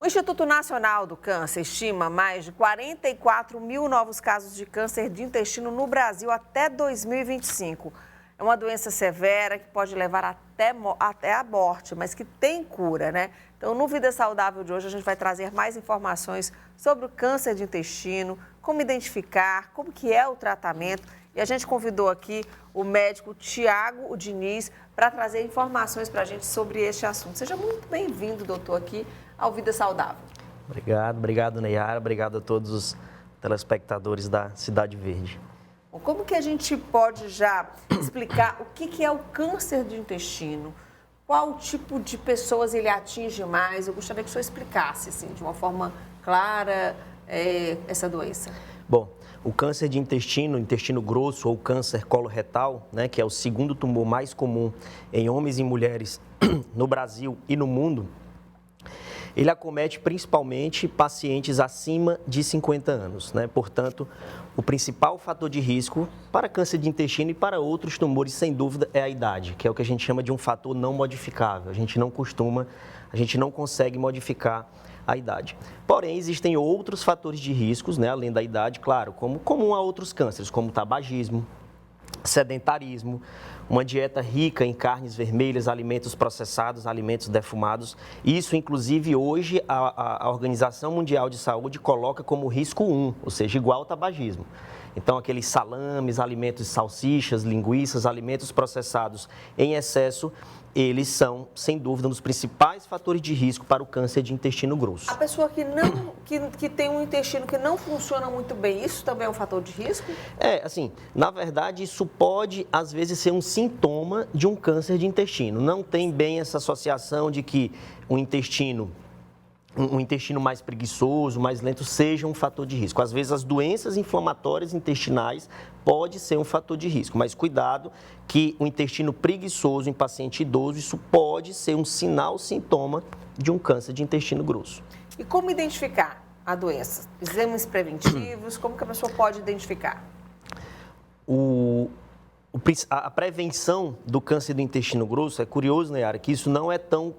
Instituto Nacional do Câncer estima mais de 44 mil novos casos de câncer de intestino no Brasil até 2025. É uma doença severa que pode levar até a morte, mas que tem cura, né? Então, no Vida Saudável de hoje, a gente vai trazer mais informações sobre o câncer de intestino, como identificar, como que é o tratamento. E a gente convidou aqui o médico Tiago Diniz para trazer informações para a gente sobre este assunto. Seja muito bem-vindo, doutor, aqui ao Vida Saudável. Obrigado, Neyara. Obrigado a todos os telespectadores da Cidade Verde. Como que a gente pode já explicar o que é o câncer de intestino? Qual tipo de pessoas ele atinge mais? Eu gostaria que o senhor explicasse, assim, de uma forma clara, essa doença. Bom, o câncer de intestino grosso ou câncer coloretal, né, que é o segundo tumor mais comum em homens e mulheres no Brasil e no mundo, ele acomete principalmente pacientes acima de 50 anos, né? Portanto, o principal fator de risco para câncer de intestino e para outros tumores, sem dúvida, é a idade, que é o que a gente chama de um fator não modificável. A gente não consegue modificar a idade. Porém, existem outros fatores de riscos, né, além da idade, claro, como comum a outros cânceres, como tabagismo, sedentarismo, uma dieta rica em carnes vermelhas, alimentos processados, alimentos defumados. Isso, inclusive, hoje a Organização Mundial de Saúde coloca como risco 1, ou seja, igual ao tabagismo. Então, aqueles salames, alimentos, salsichas, linguiças, alimentos processados em excesso, eles são, sem dúvida, um dos principais fatores de risco para o câncer de intestino grosso. A pessoa que tem um intestino que não funciona muito bem, isso também é um fator de risco? Assim, na verdade, isso pode, às vezes, ser um sintoma de um câncer de intestino. Não tem bem essa associação de que um intestino mais preguiçoso, mais lento, seja um fator de risco. Às vezes, as doenças inflamatórias intestinais pode ser um fator de risco, mas cuidado que o intestino preguiçoso em paciente idoso, isso pode ser um sinal, sintoma de um câncer de intestino grosso. E como identificar a doença? Exames preventivos, como que a pessoa pode identificar? A prevenção do câncer do intestino grosso, é curioso, Neyara, que isso não é tão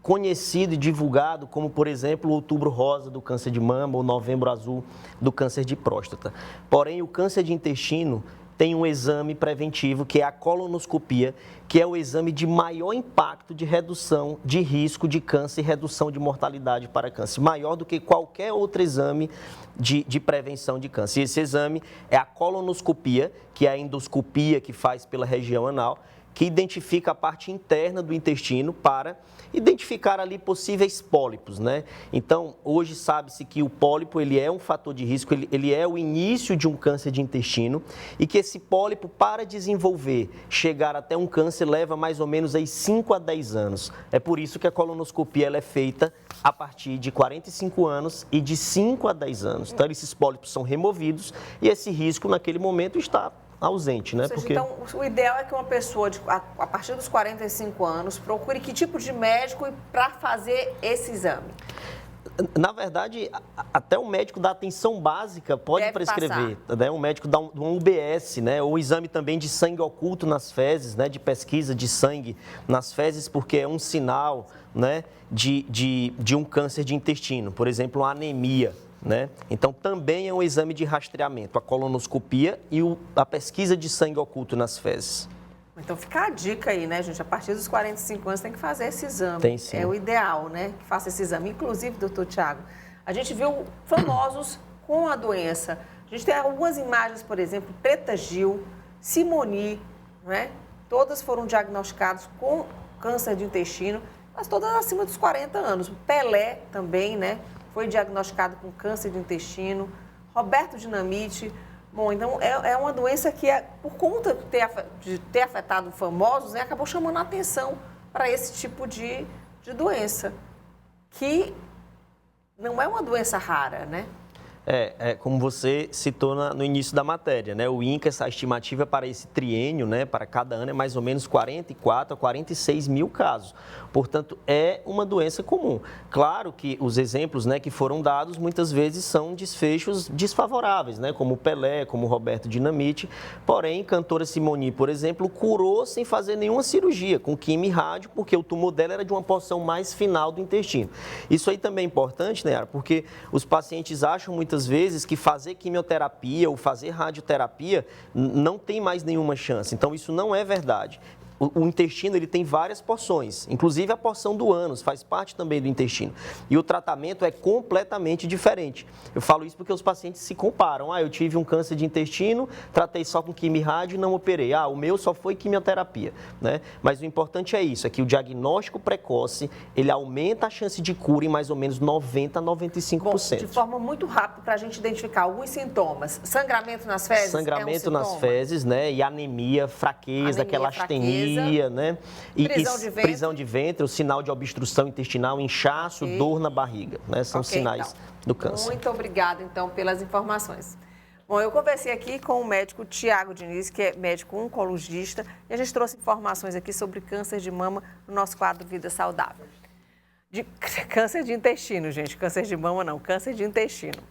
conhecido e divulgado como, por exemplo, o Outubro Rosa do câncer de mama ou Novembro Azul do câncer de próstata. Porém, o câncer de intestino tem um exame preventivo, que é a colonoscopia, que é o exame de maior impacto de redução de risco de câncer e redução de mortalidade para câncer, maior do que qualquer outro exame de prevenção de câncer. E esse exame é a colonoscopia, que é a endoscopia que faz pela região anal, que identifica a parte interna do intestino para identificar ali possíveis pólipos, né? Então, hoje sabe-se que o pólipo, ele é um fator de risco, ele é o início de um câncer de intestino e que esse pólipo, para desenvolver, chegar até um câncer, leva mais ou menos aí 5 a 10 anos. É por isso que a colonoscopia ela é feita a partir de 45 anos e de 5 a 10 anos. Então, esses pólipos são removidos e esse risco, naquele momento, está ausente, né? Ou seja, então, o ideal é que uma pessoa, a partir dos 45 anos, procure que tipo de médico para fazer esse exame? Na verdade, até o médico da atenção básica pode deve prescrever, né? Um médico da um UBS, né? Ou exame também de sangue oculto nas fezes, né? De pesquisa de sangue nas fezes, porque é um sinal, né? de um câncer de intestino, por exemplo, uma anemia. Né? Então, também é um exame de rastreamento, a colonoscopia e a pesquisa de sangue oculto nas fezes. Então, fica a dica aí, né, gente? A partir dos 45 anos tem que fazer esse exame. Tem sim. É o ideal, né, que faça esse exame. Inclusive, doutor Tiago, a gente viu famosos com a doença. A gente tem algumas imagens, por exemplo, Preta Gil, Simone, né? Todas foram diagnosticadas com câncer de intestino, mas todas acima dos 40 anos. O Pelé também, né? Foi diagnosticado com câncer de intestino, Roberto Dinamite. Bom, então é uma doença que, por conta de ter afetado famosos, né, acabou chamando a atenção para esse tipo de doença, que não é uma doença rara, né? Como você citou no início da matéria, né? O INCA, essa estimativa para esse triênio, né, para cada ano, é mais ou menos 44 a 46 mil casos. Portanto, é uma doença comum. Claro que os exemplos, né, que foram dados muitas vezes são desfechos desfavoráveis, né, como o Pelé, como o Roberto Dinamite. Porém, cantora Simone, por exemplo, curou sem fazer nenhuma cirurgia, com quimio e rádio, porque o tumor dela era de uma porção mais final do intestino. Isso aí também é importante, né, porque os pacientes acham muitas vezes que fazer quimioterapia ou fazer radioterapia não tem mais nenhuma chance. Então, isso não é verdade. O intestino ele tem várias porções, inclusive a porção do ânus faz parte também do intestino. E o tratamento é completamente diferente. Eu falo isso porque os pacientes se comparam. Eu tive um câncer de intestino, tratei só com quimio e rádio e não operei. O meu só foi quimioterapia, né? Mas o importante é isso, é que o diagnóstico precoce, ele aumenta a chance de cura em mais ou menos 90% a 95%. Bom, de forma muito rápida, para a gente identificar alguns sintomas. Sangramento nas fezes Sangramento é um nas fezes, né? E anemia, fraqueza, aquela astenia. Né? Prisão de ventre, o sinal de obstrução intestinal, inchaço, dor na barriga, né? São sinais do câncer. Muito obrigada, então, pelas informações. Bom, eu conversei aqui com o médico Tiago Diniz, que é médico oncologista, e a gente trouxe informações aqui sobre câncer de mama no nosso quadro Vida Saudável. Câncer de intestino, gente, câncer de mama não, câncer de intestino.